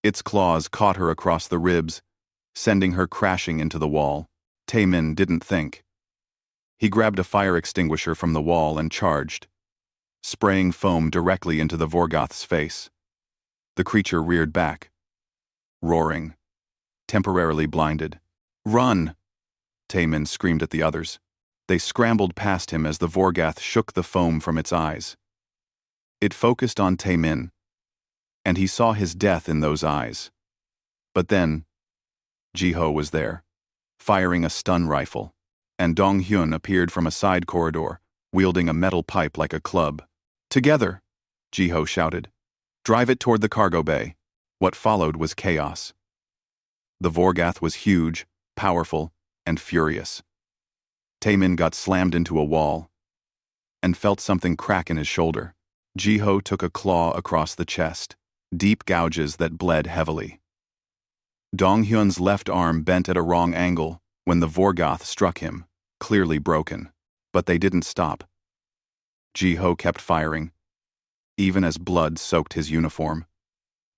Its claws caught her across the ribs, sending her crashing into the wall. Taemin didn't think. He grabbed a fire extinguisher from the wall and charged, spraying foam directly into the Vorgath's face. The creature reared back, roaring. temporarily blinded. "Run!" Taemin screamed at the others. They scrambled past him as the Vorgath shook the foam from its eyes. It focused on Taemin, and he saw his death in those eyes. But then, Jiho was there, firing a stun rifle, and Dong-hyun appeared from a side corridor, wielding a metal pipe like a club. "Together!" Jiho shouted. "Drive it toward the cargo bay." What followed was chaos. The Vorgath was huge, powerful, and furious. Taemin got slammed into a wall and felt something crack in his shoulder. Jiho took a claw across the chest, deep gouges that bled heavily. Dong-hyun's left arm bent at a wrong angle when the Vorgath struck him, clearly broken. But they didn't stop. Jiho kept firing, even as blood soaked his uniform.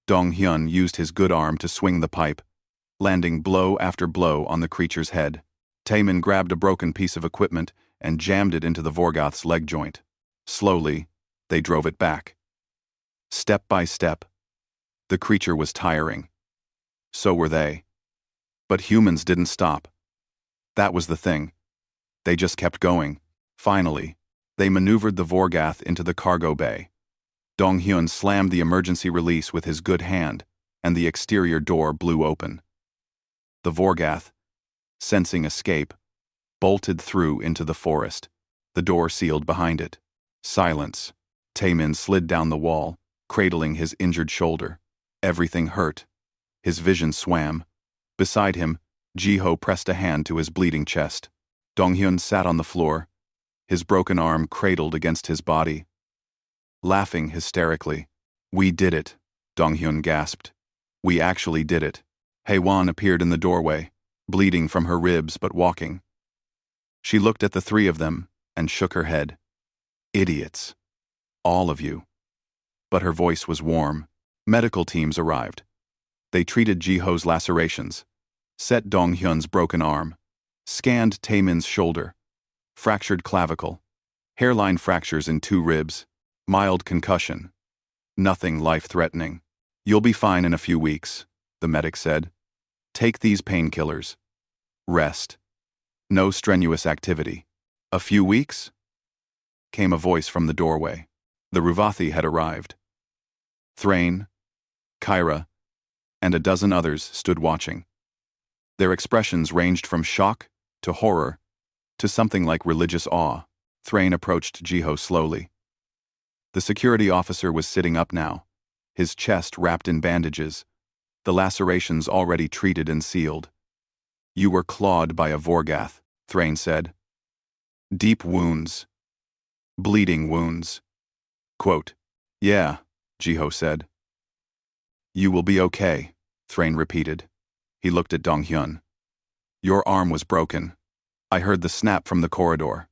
Dong-hyun used his good arm to swing the pipe, landing blow after blow on the creature's head. Taemin grabbed a broken piece of equipment and jammed it into the Vorgath's leg joint. Slowly, they drove it back. Step by step. The creature was tiring. So were they. But humans didn't stop. That was the thing. They just kept going. Finally, they maneuvered the Vorgath into the cargo bay. Dong-hyun slammed the emergency release with his good hand, and the exterior door blew open. The Vorgath, sensing escape, bolted through into the forest, the door sealed behind it. Silence. Taemin slid down the wall, cradling his injured shoulder. Everything hurt. His vision swam. Beside him, Jiho pressed a hand to his bleeding chest. Dong-hyun sat on the floor, his broken arm cradled against his body. Laughing hysterically. "We did it," Dong-hyun gasped. "We actually did it." Haewon appeared in the doorway, bleeding from her ribs but walking. She looked at the three of them and shook her head. "Idiots. All of you." But her voice was warm. Medical teams arrived. They treated Jiho's lacerations, set Dong-hyun's broken arm, scanned Taemin's shoulder, fractured clavicle, hairline fractures in 2 ribs, mild concussion. Nothing life-threatening. "You'll be fine in a few weeks," the medic said. "Take these painkillers. Rest. No strenuous activity." "A few weeks?" came a voice from the doorway. The Ruvathi had arrived. Thrain, Kyra, and a dozen others stood watching. Their expressions ranged from shock to horror to something like religious awe. Thrain approached Jiho slowly. The security officer was sitting up now, his chest wrapped in bandages, the lacerations already treated and sealed. "You were clawed by a Vorgath," Thrain said. "Deep wounds. Bleeding wounds." Quote, "Yeah," Jiho said. "You will be okay," Thrain repeated. He looked at Dong-hyun. "Your arm was broken. I heard the snap from the corridor."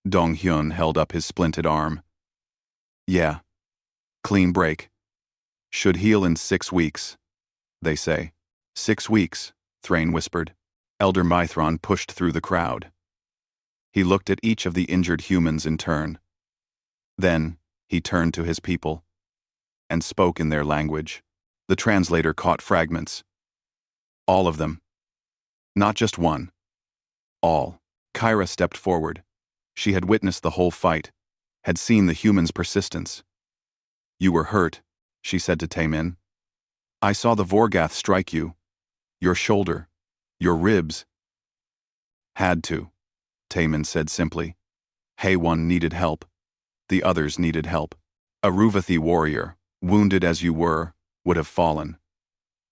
Dong-hyun held up his splinted arm. "Yeah. Clean break. Should heal in 6 weeks, they say." 6 weeks, Thrain whispered. Elder Mithron pushed through the crowd. He looked at each of the injured humans in turn. Then, he turned to his people and spoke in their language. The translator caught fragments. "All of them. Not just one. All." Kyra stepped forward. She had witnessed the whole fight, had seen the humans' persistence. "You were hurt," she said to Taemin. "I saw the Vorgath strike you. Your shoulder. Your ribs." "Had to," Taemin said simply. Haewon needed help. The others needed help. A Ruvathi warrior, wounded as you were, would have fallen.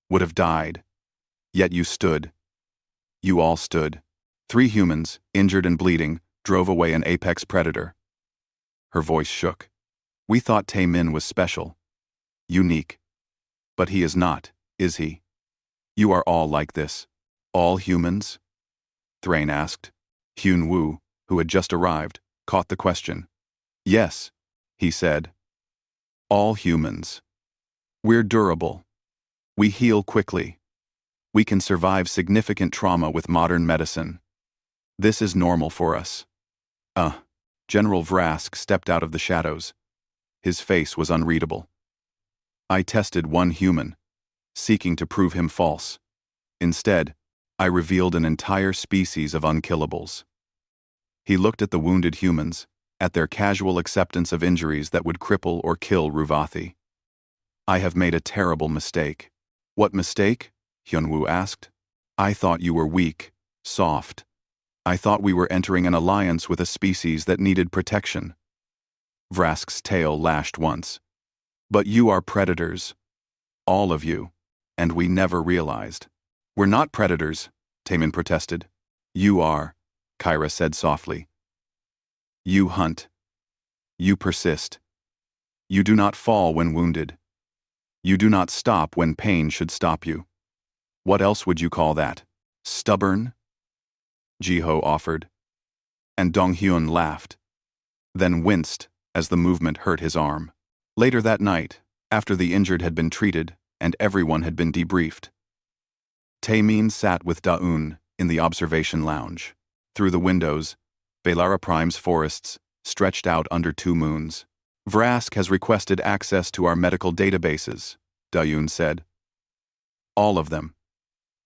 Would have died. Yet you stood. You all stood. 3 humans, injured and bleeding, drove away an apex predator. Her voice shook. "We thought Taemin was special. Unique. But he is not, is he? You are all like this. All humans?" Thrain asked. Hyun Woo, who had just arrived, caught the question. "Yes," he said. "All humans. We're durable. We heal quickly. We can survive significant trauma with modern medicine. This is normal for us." General Vrask stepped out of the shadows. His face was unreadable. "I tested one human, seeking to prove him false. Instead, I revealed an entire species of unkillables. He looked at the wounded humans, at their casual acceptance of injuries that would cripple or kill Ruvathi. I have made a terrible mistake. What mistake? Hyunwoo asked. I thought you were weak, soft. I thought we were entering an alliance with a species that needed protection. Vrask's tail lashed once. But you are predators. All of you. And we never realized. We're not predators, Taemin protested. You are, Kyra said softly. You hunt. You persist. You do not fall when wounded. You do not stop when pain should stop you. What else would you call that? Stubborn? Jiho offered. And Donghyun laughed. Then winced as the movement hurt his arm. Later that night, after the injured had been treated and everyone had been debriefed, Taemin sat with Daun in the observation lounge. Through the windows, Velara Prime's forests stretched out under 2 moons. Vrask has requested access to our medical databases, Daun said. All of them.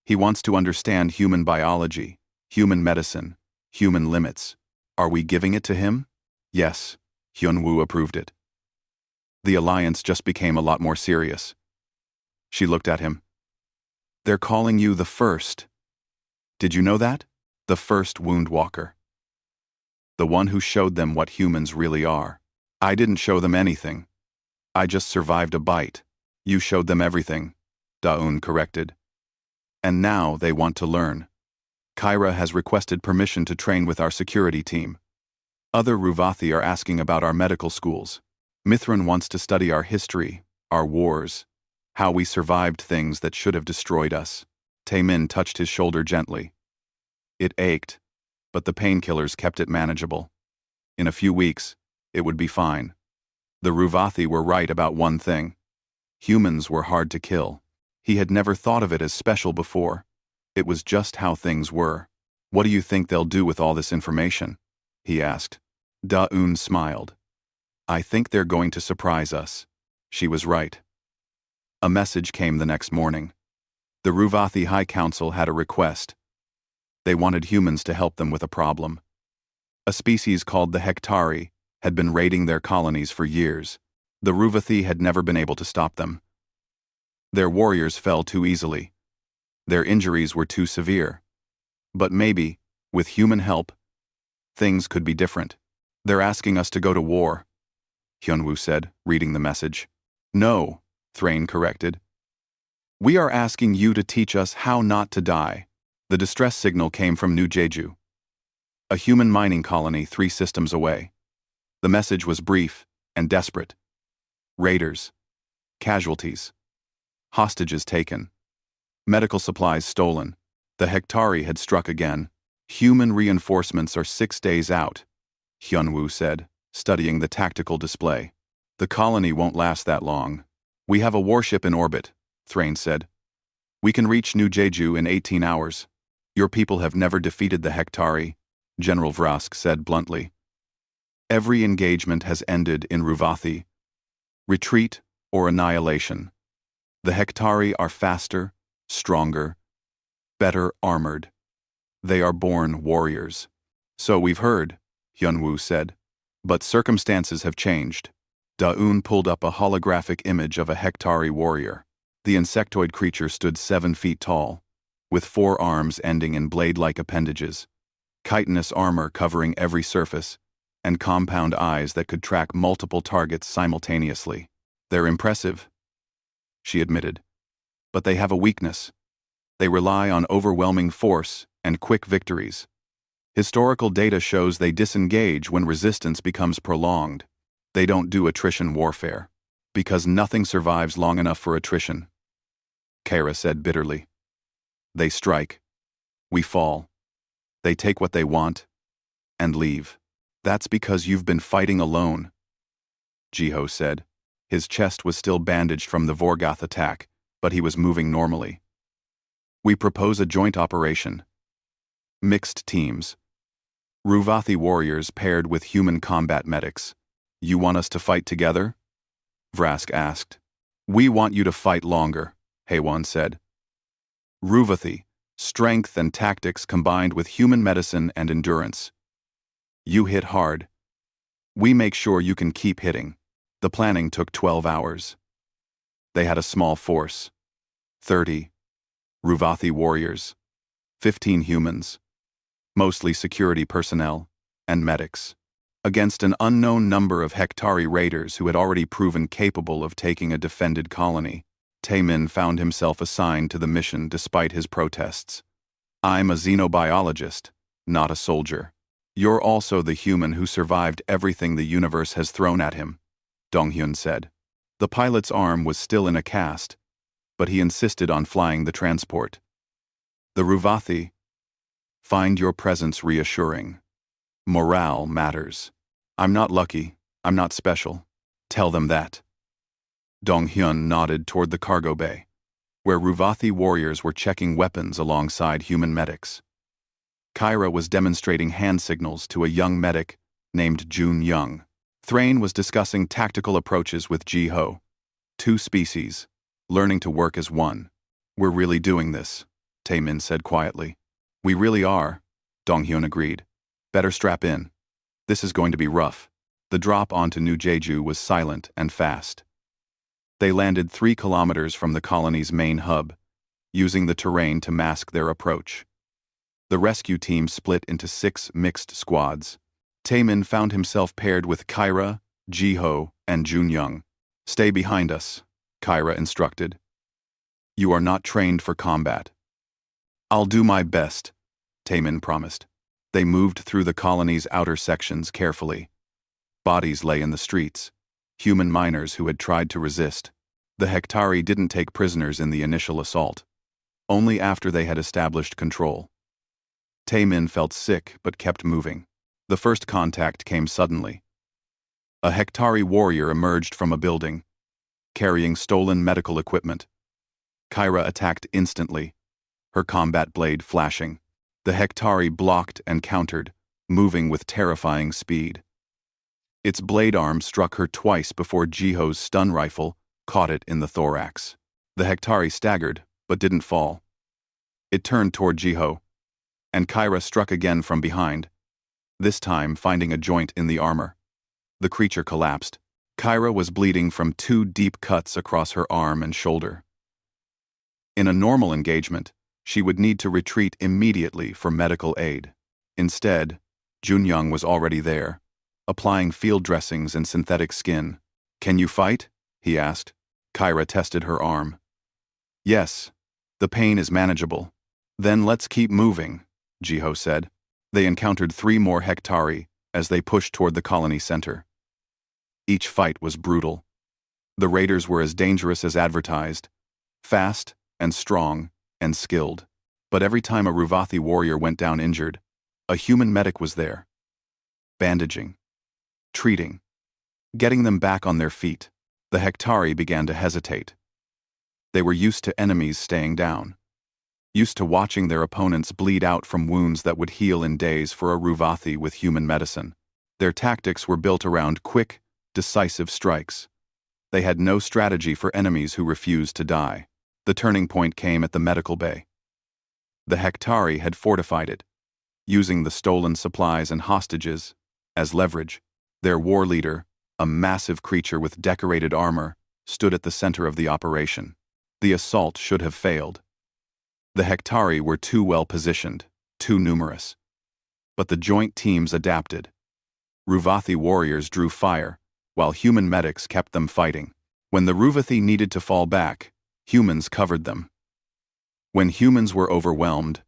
He wants to understand human biology, human medicine, human limits. Are we giving it to him? Yes, Hyunwoo approved it. The alliance just became a lot more serious. She looked at him. They're calling you the first. Did you know that? The first wound walker. The one who showed them what humans really are. I didn't show them anything. I just survived a bite. You showed them everything, Daun corrected. And now they want to learn. Kyra has requested permission to train with our security team. Other Ruvathi are asking about our medical schools. Mithran wants to study our history, our wars, how we survived things that should have destroyed us. Taemin touched his shoulder gently. It ached, but the painkillers kept it manageable. In a few weeks, it would be fine. The Ruvathi were right about one thing. Humans were hard to kill. He had never thought of it as special before. It was just how things were. What do you think they'll do with all this information? He asked. Daun smiled. I think they're going to surprise us. She was right. A message came the next morning. The Ruvathi High Council had a request. They wanted humans to help them with a problem. A species called the Hektari had been raiding their colonies for years. The Ruvathi had never been able to stop them. Their warriors fell too easily. Their injuries were too severe. But maybe, with human help, things could be different. They're asking us to go to war, Hyunwoo said, reading the message. No, Thrain corrected. We are asking you to teach us how not to die. The distress signal came from New Jeju, a human mining colony 3 systems away. The message was brief and desperate. Raiders. Casualties. Hostages taken. Medical supplies stolen. The Hektari had struck again. Human reinforcements are 6 days out, Hyunwoo said, studying the tactical display. The colony won't last that long. We have a warship in orbit, Thrain said. We can reach New Jeju in 18 hours. Your people have never defeated the Hektari, General Vrask said bluntly. Every engagement has ended in Ruvathi. Retreat or annihilation. The Hektari are faster, stronger, better armored. They are born warriors. So we've heard, Hyunwoo said. But circumstances have changed. Daun pulled up a holographic image of a Hektari warrior. The insectoid creature stood 7 feet tall, with 4 arms ending in blade-like appendages, chitinous armor covering every surface, and compound eyes that could track multiple targets simultaneously. They're impressive, she admitted. But they have a weakness. They rely on overwhelming force and quick victories. Historical data shows they disengage when resistance becomes prolonged. They don't do attrition warfare, because nothing survives long enough for attrition, Kara said bitterly. They strike. We fall. They take what they want and leave. That's because you've been fighting alone, Jiho said. His chest was still bandaged from the Vorgoth attack, but he was moving normally. We propose a joint operation. Mixed teams. Ruvathi warriors paired with human combat medics. You want us to fight together? Vrask asked. We want you to fight longer, Haewon said. Ruvathi, strength and tactics combined with human medicine and endurance. You hit hard. We make sure you can keep hitting. The planning took 12 hours. They had a small force. 30 Ruvathi warriors, 15 humans, mostly security personnel, and medics, against an unknown number of Hektari raiders who had already proven capable of taking a defended colony. Taemin found himself assigned to the mission despite his protests. I'm a xenobiologist, not a soldier. You're also the human who survived everything the universe has thrown at him, Donghyun said. The pilot's arm was still in a cast, but he insisted on flying the transport. The Ruvathi find your presence reassuring. Morale matters. I'm not lucky, I'm not special. Tell them that. Donghyun nodded toward the cargo bay, where Ruvathi warriors were checking weapons alongside human medics. Kyra was demonstrating hand signals to a young medic named Jun Young. Thrain was discussing tactical approaches with Ji-ho. Two species, learning to work as one. We're really doing this, Taemin said quietly. We really are, Donghyun agreed. Better strap in. This is going to be rough. The drop onto New Jeju was silent and fast. They landed 3 kilometers from the colony's main hub, using the terrain to mask their approach. The rescue team split into 6 mixed squads. Taemin found himself paired with Kyra, Ji-ho, and Jun Young. Stay behind us, Kyra instructed. You are not trained for combat. I'll do my best, Taemin promised. They moved through the colony's outer sections carefully. Bodies lay in the streets, human miners who had tried to resist. The Hektari didn't take prisoners in the initial assault, only after they had established control. Taemin felt sick but kept moving. The first contact came suddenly. A Hektari warrior emerged from a building, carrying stolen medical equipment. Kyra attacked instantly, her combat blade flashing. The Hektari blocked and countered, moving with terrifying speed. Its blade arm struck her twice before Ji-ho's stun rifle caught it in the thorax. The Hektari staggered, but didn't fall. It turned toward Ji-ho, and Kyra struck again from behind, this time finding a joint in the armor. The creature collapsed. Kyra was bleeding from 2 deep cuts across her arm and shoulder. In a normal engagement, she would need to retreat immediately for medical aid. Instead, Jun Young was already there, applying field dressings and synthetic skin. Can you fight? He asked. Kyra tested her arm. Yes, the pain is manageable. Then let's keep moving, Ji-ho said. They encountered 3 more Hektari as they pushed toward the colony center. Each fight was brutal. The raiders were as dangerous as advertised, fast and strong and skilled. But every time a Ruvathi warrior went down injured, a human medic was there. Bandaging, treating, getting them back on their feet. The Hektari began to hesitate. They were used to enemies staying down, used to watching their opponents bleed out from wounds that would heal in days for a Ruvathi with human medicine. Their tactics were built around quick, decisive strikes. They had no strategy for enemies who refused to die. The turning point came at the medical bay. The Hektari had fortified it, using the stolen supplies and hostages as leverage. Their war leader, a massive creature with decorated armor, stood at the center of the operation. The assault should have failed. The Hektari were too well positioned, too numerous. But the joint teams adapted. Ruvathi warriors drew fire, while human medics kept them fighting. When the Ruvathi needed to fall back, humans covered them. When humans were overwhelmed,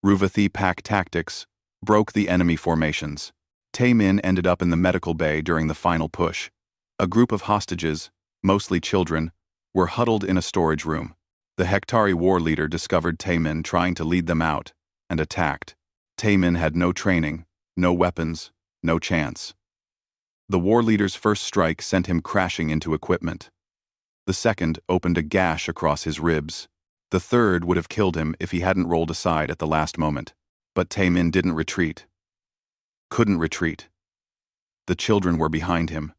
Ruvathi pack tactics broke the enemy formations. Taemin ended up in the medical bay during the final push. A group of hostages, mostly children, were huddled in a storage room. The Hektari war leader discovered Taemin trying to lead them out, and attacked. Taemin had no training, no weapons, no chance. The war leader's first strike sent him crashing into equipment. The second opened a gash across his ribs. The third would have killed him if he hadn't rolled aside at the last moment. But Taemin didn't retreat. Couldn't retreat. The children were behind him.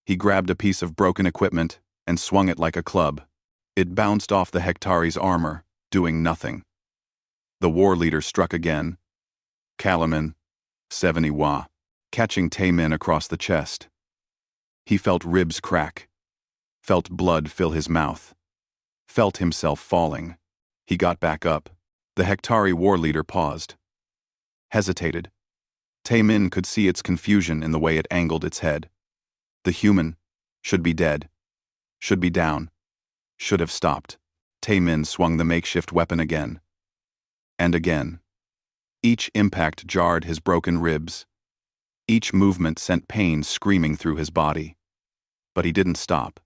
He grabbed a piece of broken equipment and swung it like a club. It bounced off the Hektari's armor, doing nothing. The war leader struck again. Kalaman, 70 Wa, catching Taemin across the chest. He felt ribs crack, felt blood fill his mouth, felt himself falling. He got back up. The Hektari war leader paused, hesitated. Taemin could see its confusion in the way it angled its head. The human should be dead, should be down, should have stopped. Taemin swung the makeshift weapon again. And again. Each impact jarred his broken ribs. Each movement sent pain screaming through his body. But he didn't stop.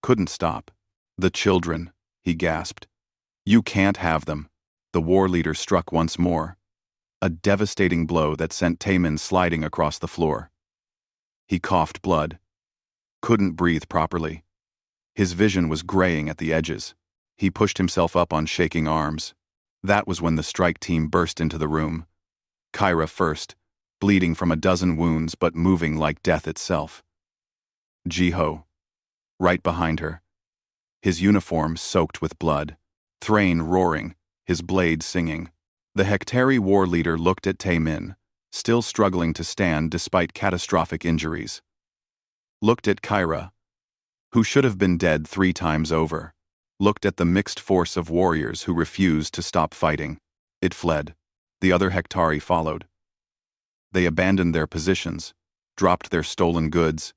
Couldn't stop. The children, he gasped. You can't have them. The war leader struck once more. A devastating blow that sent Taemin sliding across the floor. He coughed blood. Couldn't breathe properly. His vision was graying at the edges. He pushed himself up on shaking arms. That was when the strike team burst into the room. Kyra first, bleeding from a dozen wounds but moving like death itself. Jiho, right behind her. His uniform soaked with blood. Thrain roaring, his blade singing. The Hektari war leader looked at Taemin, still struggling to stand despite catastrophic injuries. Looked at Kyra, who should have been dead 3 times over. Looked at the mixed force of warriors who refused to stop fighting. It fled. The other Hektari followed. They abandoned their positions, dropped their stolen goods,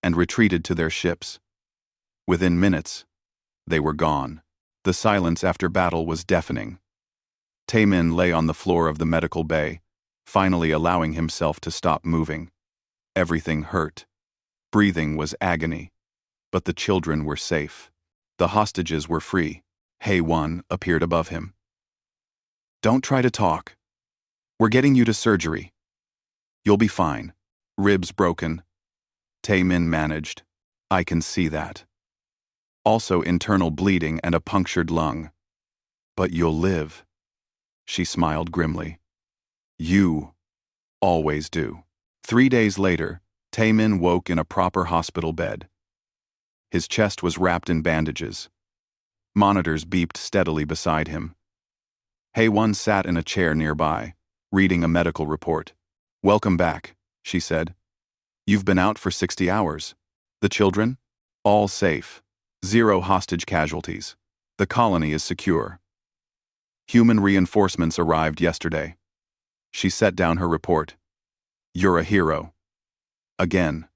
and retreated to their ships. Within minutes, they were gone. The silence after battle was deafening. Taemin lay on the floor of the medical bay, finally allowing himself to stop moving. Everything hurt. Breathing was agony. But the children were safe. The hostages were free. HFY appeared above him. Don't try to talk. We're getting you to surgery. You'll be fine. Ribs broken. Taemin managed. I can see that. Also internal bleeding and a punctured lung. But you'll live. She smiled grimly. You always do. 3 days later, Taemin woke in a proper hospital bed. His chest was wrapped in bandages. Monitors beeped steadily beside him. HFY sat in a chair nearby, reading a medical report. Welcome back, she said. You've been out for 60 hours. The children? All safe. 0 hostage casualties. The colony is secure. Human reinforcements arrived yesterday. She set down her report. You're a hero. Again.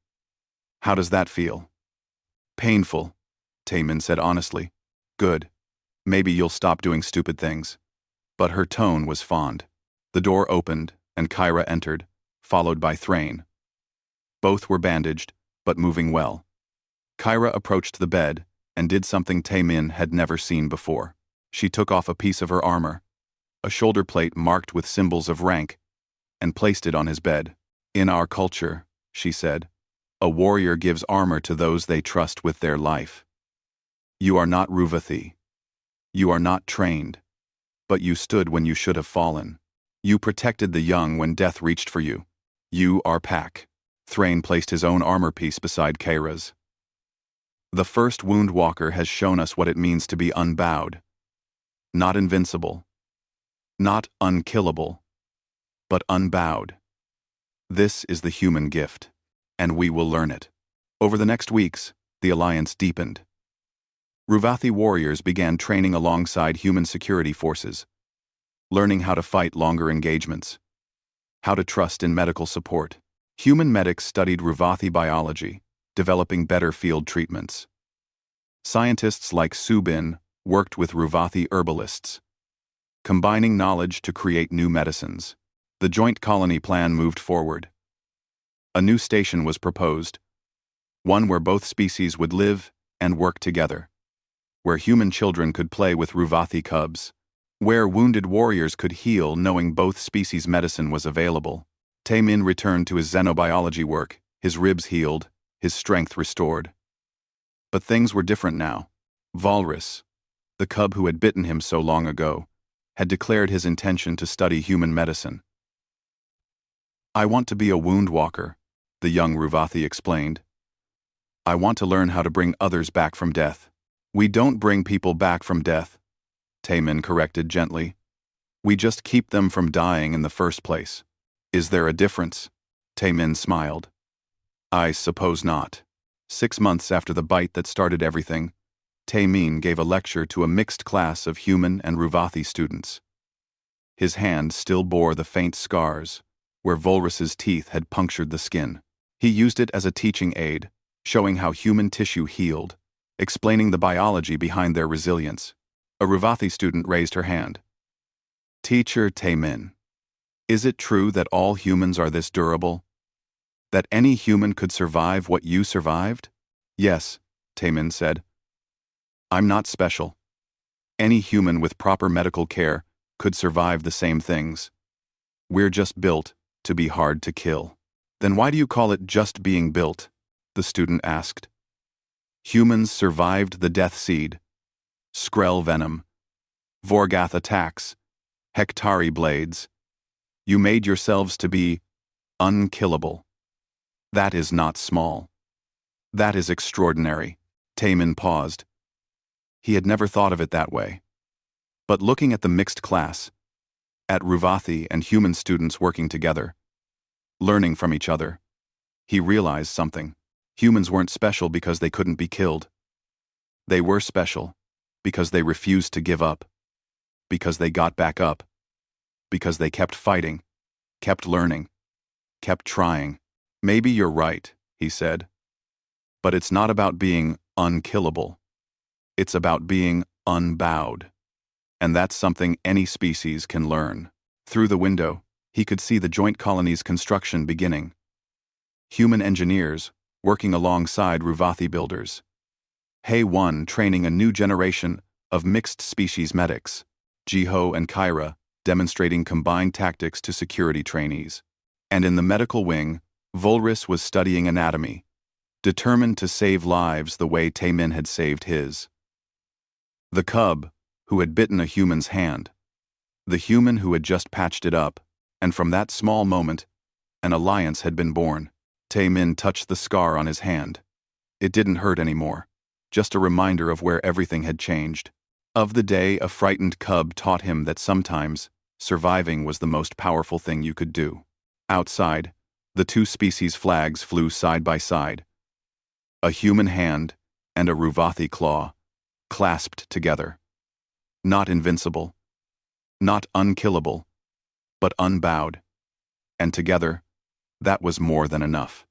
How does that feel? Painful, Taemin said honestly. Good. Maybe you'll stop doing stupid things. But her tone was fond. The door opened, and Kyra entered, followed by Thrain. Both were bandaged, but moving well. Kyra approached the bed and did something Taemin had never seen before. She took off a piece of her armor, a shoulder plate marked with symbols of rank, and placed it on his bed. In our culture, she said, a warrior gives armor to those they trust with their life. You are not Ruvathi. You are not trained. But you stood when you should have fallen. You protected the young when death reached for you. You are Pack. Thrain placed his own armor piece beside Kyra's. The first wound walker has shown us what it means to be unbowed. Not invincible. Not unkillable. But unbowed. This is the human gift, and we will learn it. Over the next weeks, the alliance deepened. Ruvathi warriors began training alongside human security forces, learning how to fight longer engagements, how to trust in medical support. Human medics studied Ruvathi biology, developing better field treatments. Scientists like Subin worked with Ruvathi herbalists, combining knowledge to create new medicines. The joint colony plan moved forward. A new station was proposed, one where both species would live and work together, where human children could play with Ruvathi cubs, where wounded warriors could heal knowing both species' medicine was available. Taemin returned to his xenobiology work, his ribs healed, his strength restored. But things were different now. Walrus, the cub who had bitten him so long ago, had declared his intention to study human medicine. I want to be a wound walker, the young Ruvathi explained. I want to learn how to bring others back from death. We don't bring people back from death. Taemin corrected gently. We just keep them from dying in the first place. Is there a difference? Taemin smiled. I suppose not. 6 months after the bite that started everything, Taemin gave a lecture to a mixed class of human and Ruvathi students. His hand still bore the faint scars, where Volrus's teeth had punctured the skin. He used it as a teaching aid, showing how human tissue healed, explaining the biology behind their resilience. A Ruvathi student raised her hand. Teacher Taemin, is it true that all humans are this durable? That any human could survive what you survived? Yes, Taemin said. I'm not special. Any human with proper medical care could survive the same things. We're just built to be hard to kill. Then why do you call it just being built? The student asked. Humans survived the Death Seed, Skrell venom, Vorgath attacks, Hektari blades. You made yourselves to be unkillable. That is not small. That is extraordinary. Taemin paused. He had never thought of it that way. But looking at the mixed class, at Ruvathi and human students working together, learning from each other, he realized something. Humans weren't special because they couldn't be killed. They were special because they refused to give up, because they got back up, because they kept fighting, kept learning, kept trying. Maybe you're right, he said. But it's not about being unkillable. It's about being unbowed. And that's something any species can learn. Through the window, he could see the joint colony's construction beginning. Human engineers working alongside Ruvathi builders. Hay-1 training a new generation of mixed-species medics. Jiho and Kyra demonstrating combined tactics to security trainees. And in the medical wing, Volrus was studying anatomy, determined to save lives the way Taemin had saved his. The cub, who had bitten a human's hand. The human who had just patched it up, and from that small moment, an alliance had been born. Taemin touched the scar on his hand. It didn't hurt anymore, just a reminder of where everything had changed. Of the day a frightened cub taught him that sometimes surviving was the most powerful thing you could do. Outside, the two species' flags flew side by side. A human hand and a Ruvathi claw, clasped together. Not invincible, not unkillable, but unbowed. And together, that was more than enough.